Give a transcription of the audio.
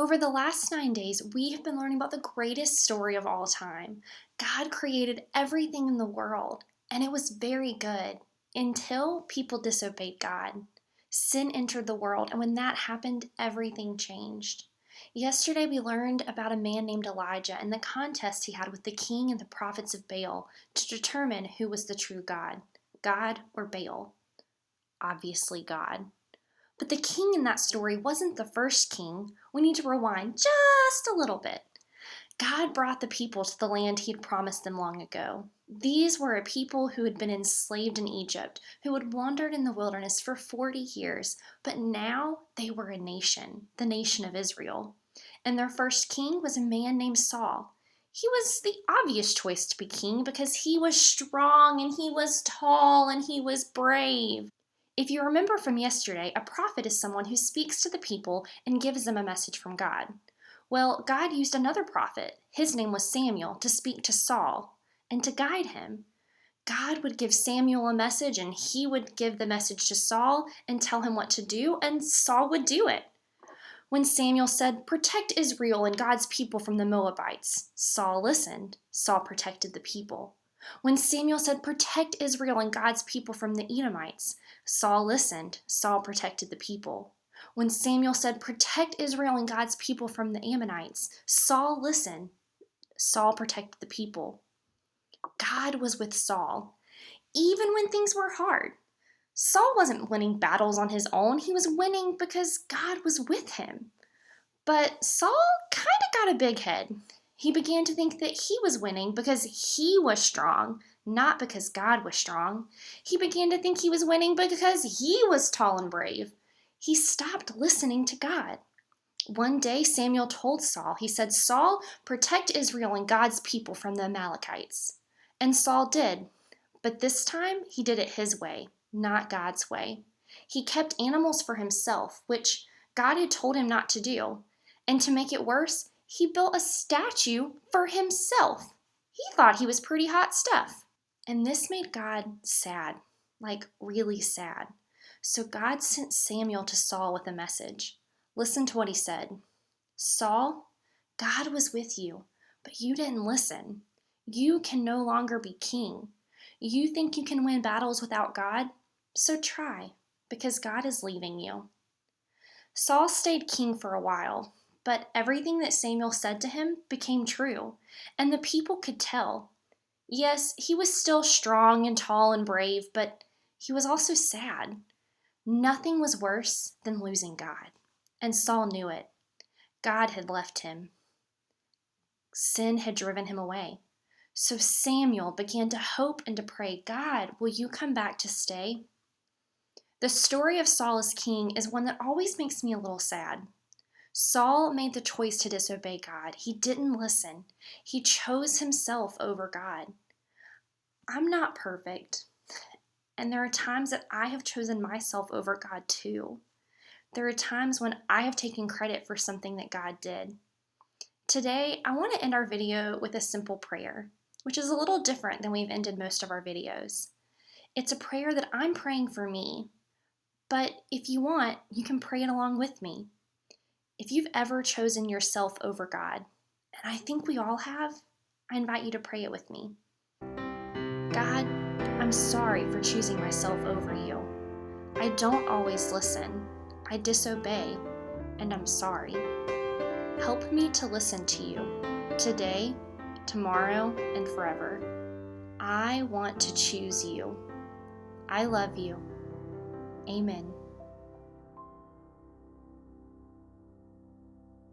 Over the last 9 days, we have been learning about the greatest story of all time. God created everything in the world, and it was very good until people disobeyed God. Sin entered the world, and when that happened, everything changed. Yesterday, we learned about a man named Elijah and the contest he had with the king and the prophets of Baal to determine who was the true God, God or Baal. Obviously, God. But the king in that story wasn't the first king. We need to rewind just a little bit. God brought the people to the land he had promised them long ago. These were a people who had been enslaved in Egypt, who had wandered in the wilderness for 40 years, but now they were a nation, the nation of Israel. And their first king was a man named Saul. He was the obvious choice to be king because he was strong and he was tall and he was brave. If you remember from yesterday, a prophet is someone who speaks to the people and gives them a message from God. Well, God used another prophet, his name was Samuel, to speak to Saul and to guide him. God would give Samuel a message and he would give the message to Saul and tell him what to do, and Saul would do it. When Samuel said, "Protect Israel and God's people from the Moabites," Saul listened. Saul protected the people. When Samuel said, "Protect Israel and God's people from the Edomites," Saul listened. Saul protected the people. When Samuel said, "Protect Israel and God's people from the Ammonites," Saul listened. Saul protected the people. God was with Saul, even when things were hard. Saul wasn't winning battles on his own. He was winning because God was with him. But Saul kind of got a big head. He began to think that he was winning because he was strong, not because God was strong. He began to think he was winning because he was tall and brave. He stopped listening to God. One day, Samuel told Saul, he said, "Saul, protect Israel and God's people from the Amalekites." And Saul did. But this time, he did it his way, not God's way. He kept animals for himself, which God had told him not to do. And to make it worse, he built a statue for himself. He thought he was pretty hot stuff. And this made God sad, like really sad. So God sent Samuel to Saul with a message. Listen to what he said. "Saul, God was with you, but you didn't listen. You can no longer be king. You think you can win battles without God? So try, because God is leaving you." Saul stayed king for a while, but everything that Samuel said to him became true, and the people could tell. Yes, he was still strong and tall and brave, but he was also sad. Nothing was worse than losing God, and Saul knew it. God had left him. Sin had driven him away. So Samuel began to hope and to pray, "God, will you come back to stay?" The story of Saul as king is one that always makes me a little sad. Saul made the choice to disobey God. He didn't listen. He chose himself over God. I'm not perfect, and there are times that I have chosen myself over God too. There are times when I have taken credit for something that God did. Today, I want to end our video with a simple prayer, which is a little different than we've ended most of our videos. It's a prayer that I'm praying for me, but if you want, you can pray it along with me. If you've ever chosen yourself over God, and I think we all have, I invite you to pray it with me. God, I'm sorry for choosing myself over you. I don't always listen. I disobey, and I'm sorry. Help me to listen to you today, tomorrow, and forever. I want to choose you. I love you. Amen.